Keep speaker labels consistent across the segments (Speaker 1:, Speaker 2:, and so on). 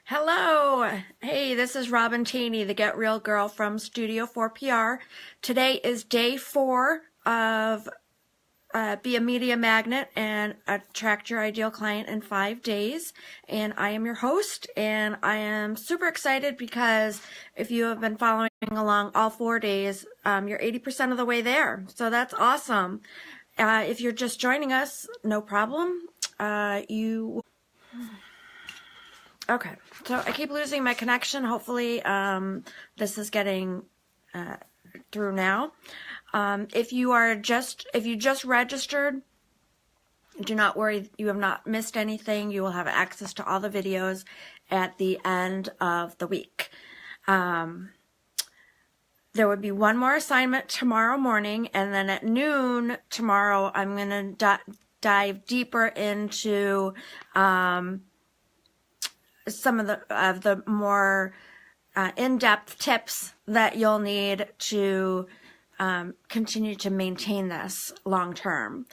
Speaker 1: Hello. Hey, this is Robin Taney, the Get Real Girl from Studio 4PR. Today is day 4 of Be a Media Magnet and Attract Your Ideal Client in 5 days. And I am your host, and I am super excited because if you have been following along all 4 days, you're 80% of the way there. So that's awesome. If you're just joining us, no problem. Okay, so I keep losing my connection. Hopefully, this is getting through now. If you just registered, do not worry. You have not missed anything. You will have access to all the videos at the end of the week. There would be one more assignment tomorrow morning, and then at noon tomorrow, I'm going to dive deeper into some of the more in-depth tips that you'll need to continue to maintain this long term.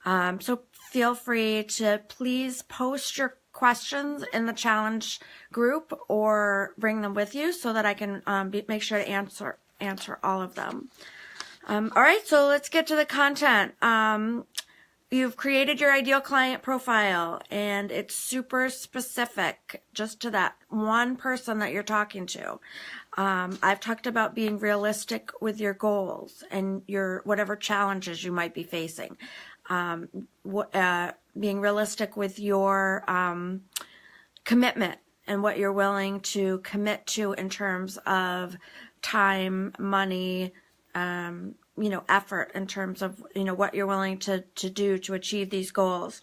Speaker 1: So feel free to please post your questions in the challenge group or bring them with you so that I can make sure to answer all of them. All right, so let's get to the content. You've created your ideal client profile, and it's super specific just to that one person that you're talking to. I've talked about being realistic with your goals and your whatever challenges you might be facing. Being realistic with your commitment and what you're willing to commit to in terms of time, money, effort in terms of, what you're willing to do to achieve these goals.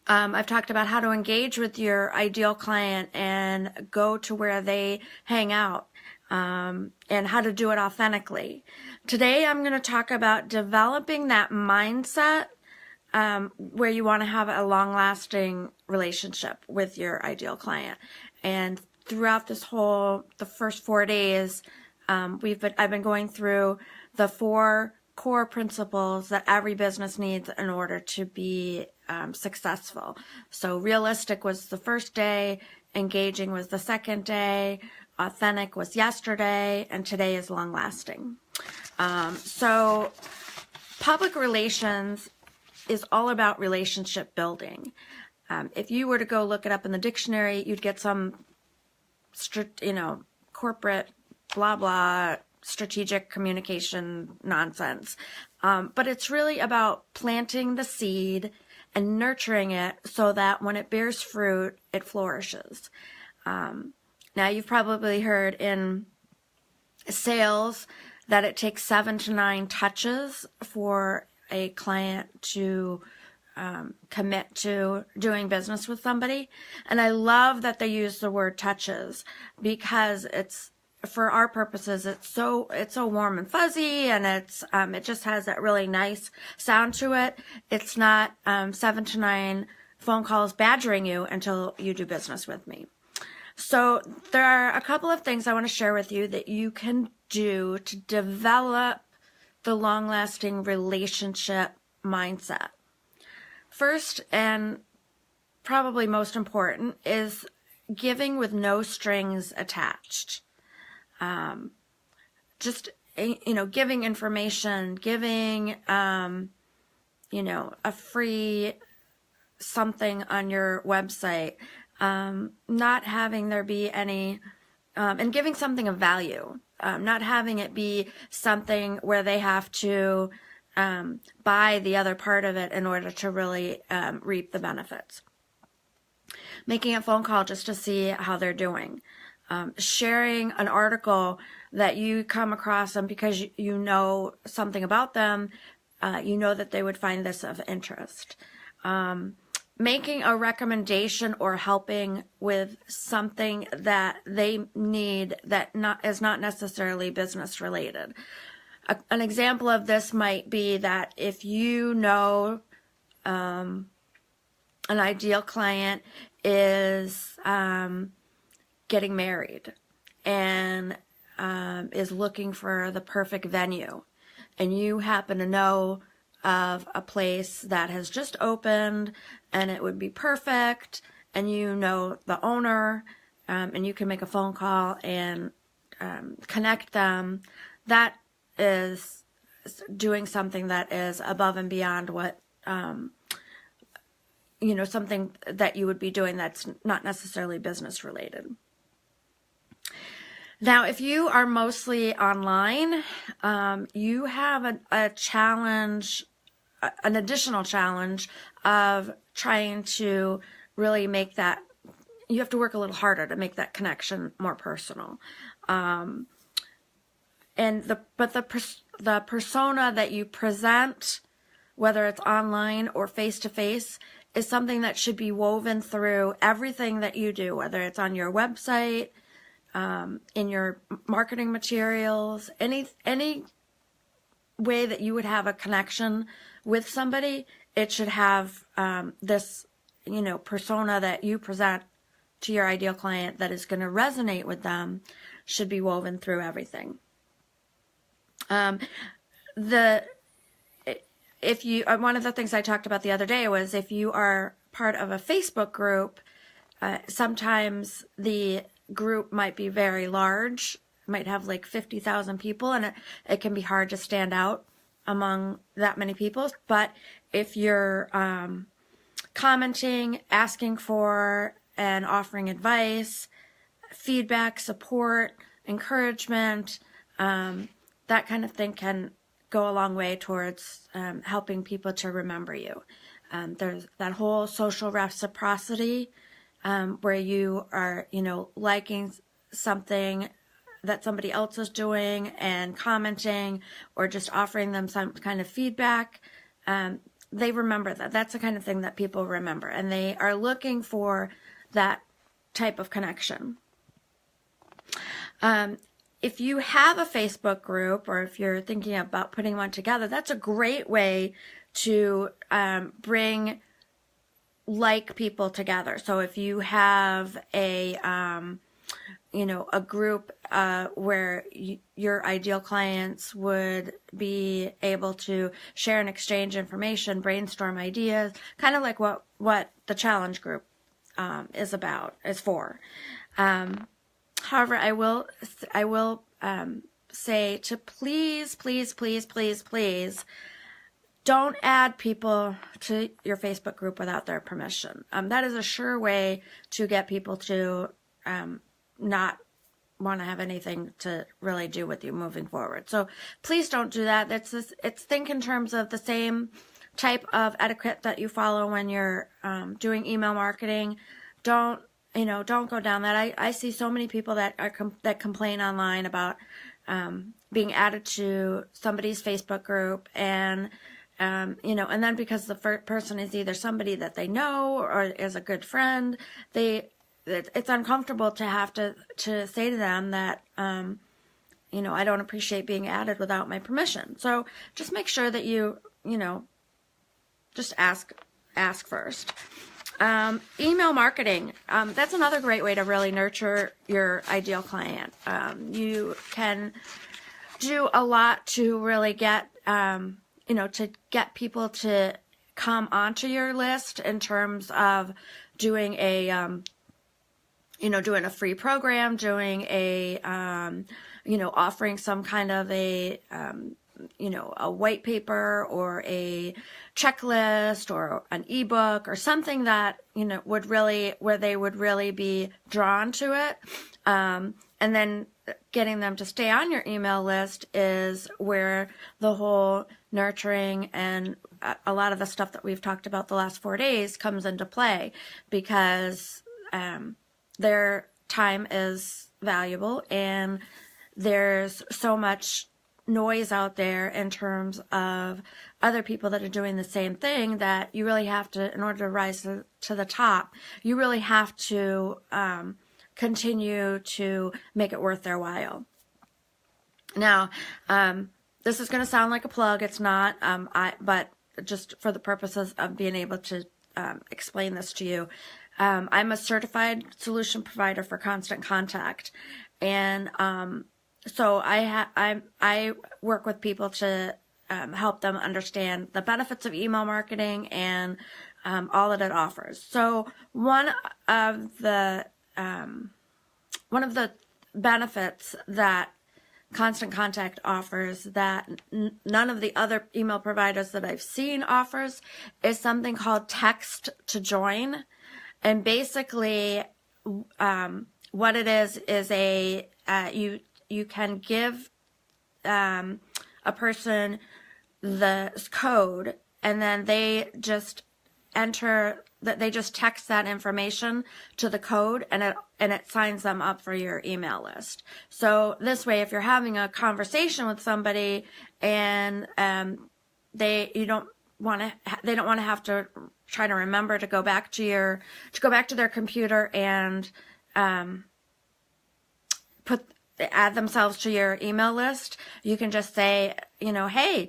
Speaker 1: I've talked about how to engage with your ideal client and go to where they hang out, and how to do it authentically. Today, I'm going to talk about developing that mindset where you want to have a long-lasting relationship with your ideal client. And throughout the first 4 days, I've been going through the 4 core principles that every business needs in order to be successful. So realistic was the first day, engaging was the second day, authentic was yesterday, and today is long lasting. So public relations is all about relationship building. If you were to go look it up in the dictionary, you'd get some corporate blah blah strategic communication nonsense. But it's really about planting the seed and nurturing it so that when it bears fruit, it flourishes. Now, you've probably heard in sales that it takes 7 to 9 touches for a client to commit to doing business with somebody. And I love that they use the word touches because for our purposes, it's so warm and fuzzy, and it just has that really nice sound to it. It's not 7 to 9 phone calls badgering you until you do business with me. So there are a couple of things I want to share with you that you can do to develop the long-lasting relationship mindset. First, and probably most important, is giving with no strings attached. Giving information, giving, a free something on your website, not having there be any, and giving something of value, not having it be something where they have to buy the other part of it in order to really reap the benefits. Making a phone call just to see how they're doing. Sharing an article that you come across them because you know something about them, that they would find this of interest. Making a recommendation or helping with something that they need that is not necessarily business related. An example of this might be that if you know an ideal client is getting married and is looking for the perfect venue, and you happen to know of a place that has just opened and it would be perfect and you know the owner, and you can make a phone call and connect them, that is doing something that is above and beyond what, something that you would be doing that's not necessarily business related. Now, if you are mostly online, you have a challenge, an additional challenge of trying to really make that, you have to work a little harder to make that connection more personal. But the persona that you present, whether it's online or face-to-face, is something that should be woven through everything that you do, whether it's on your website, in your marketing materials, any way that you would have a connection with somebody, it should have this, persona that you present to your ideal client that is going to resonate with them should be woven through everything. One of the things I talked about the other day was if you are part of a Facebook group, sometimes the group might be very large, might have like 50,000 people, and it can be hard to stand out among that many people. But if you're commenting, asking for and offering advice, feedback, support, encouragement, that kind of thing can go a long way towards helping people to remember you. There's that whole social reciprocity where you are, liking something that somebody else is doing and commenting or just offering them some kind of feedback. They remember that. That's the kind of thing that people remember, and they are looking for that type of connection. If you have a Facebook group, or if you're thinking about putting one together, that's a great way to bring like people together. So if you have a group where your ideal clients would be able to share and exchange information, brainstorm ideas, kind of like what the challenge group is for. However, I will say to please don't add people to your Facebook group without their permission. That is a sure way to get people to not want to have anything to really do with you moving forward. So please don't do that. It's think in terms of the same type of etiquette that you follow when you're doing email marketing. Don't go down that. I see so many people that complain online about being added to somebody's Facebook group, and and then because the person is either somebody that they know or is a good friend, it's uncomfortable to have to say to them that I don't appreciate being added without my permission. So just make sure that you just ask first. Email marketing, that's another great way to really nurture your ideal client. You can do a lot to really get, to get people to come onto your list in terms of doing a free program, doing a, offering some kind of a white paper or a checklist or an ebook or something that, where they would really be drawn to it. And then getting them to stay on your email list is where the whole nurturing and a lot of the stuff that we've talked about the last 4 days comes into play, because their time is valuable and there's so much noise out there in terms of other people that are doing the same thing that you really have to, in order to rise to the top, you really have to continue to make it worth their while. Now, this is going to sound like a plug. It's not, but just for the purposes of being able to explain this to you, I'm a certified solution provider for Constant Contact, and so I work with people to help them understand the benefits of email marketing and all that it offers. So one of the benefits that Constant Contact offers that none of the other email providers that I've seen offers is something called text to join. And basically, what it is a you can give a person the code, and then they just enter that, they just text that information to the code, and it signs them up for your email list. So this way, if you're having a conversation with somebody and they don't want to have to try to remember to go back to their computer and add themselves to your email list, you can just say, hey,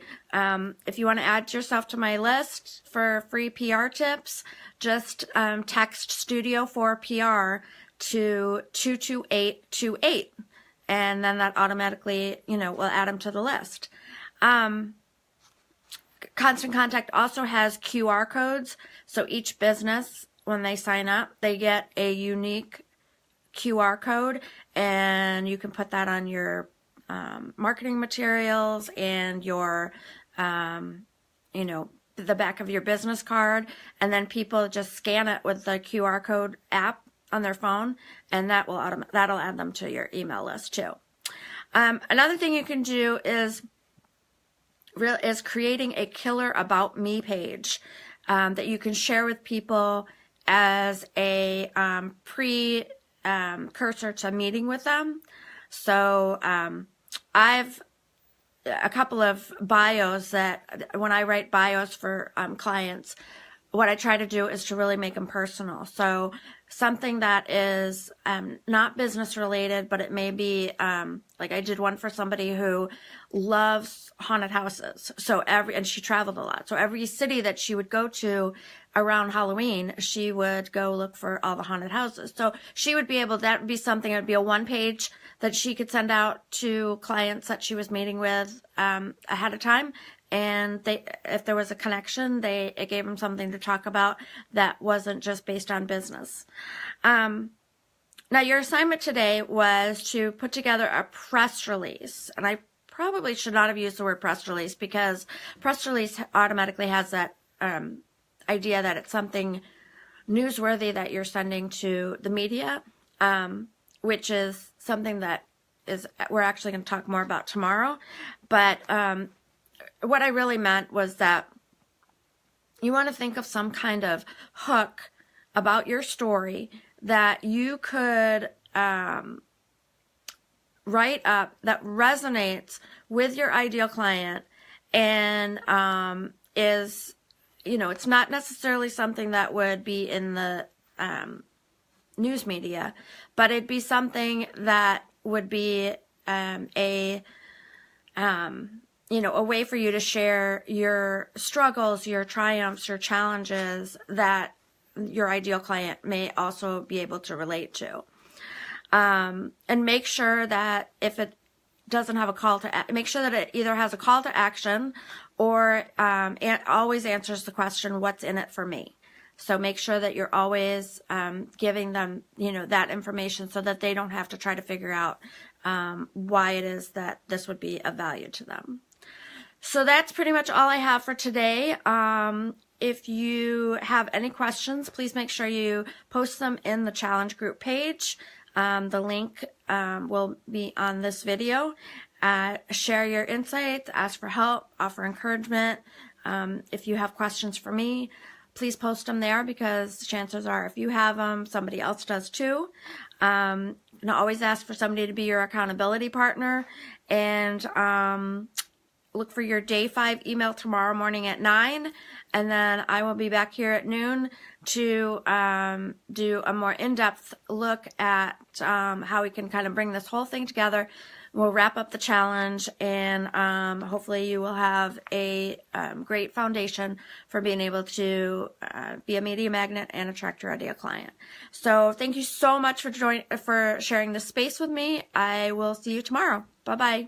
Speaker 1: if you want to add yourself to my list for free PR tips, just text Studio for PR to 22828, and then that automatically, will add them to the list. Constant Contact also has QR codes, so each business, when they sign up, they get a unique QR code, and you can put that on your marketing materials and your the back of your business card, and then people just scan it with the QR code app on their phone, and that'll add them to your email list too. Another thing you can do is creating a killer about me page that you can share with people as a precursor to meeting with them. So I've a couple of bios that when I write bios for clients, what I try to do is to really make them personal. So something that is not business related, but it may be like I did one for somebody who loves haunted houses. And she traveled a lot. So every city that she would go to around Halloween, she would go look for all the haunted houses. So she would be able, that would be something, it would be a one page that she could send out to clients that she was meeting with ahead of time. And if there was a connection, it gave them something to talk about that wasn't just based on business. Now, your assignment today was to put together a press release. And I probably should not have used the word press release, because press release automatically has that idea that it's something newsworthy that you're sending to the media, which is something that we're actually going to talk more about tomorrow. But what I really meant was that you want to think of some kind of hook about your story that you could write up that resonates with your ideal client, and is, it's not necessarily something that would be in the news media, but it'd be something that would be a way for you to share your struggles, your triumphs, your challenges that your ideal client may also be able to relate to. And make sure that if it doesn't have make sure that it either has a call to action or always answers the question, what's in it for me? So make sure that you're always giving them, that information so that they don't have to try to figure out why it is that this would be of value to them. So that's pretty much all I have for today. If you have any questions, please make sure you post them in the challenge group page. The link will be on this video. Share your insights, ask for help, offer encouragement. If you have questions for me, please post them there, because chances are if you have them, somebody else does too. Always ask for somebody to be your accountability partner, and look for your day 5 email tomorrow morning at 9, and then I will be back here at noon to do a more in-depth look at how we can kind of bring this whole thing together. We'll wrap up the challenge, and hopefully you will have a great foundation for being able to be a media magnet and attract your ideal client. So thank you so much for sharing this space with me. I will see you tomorrow. Bye-bye.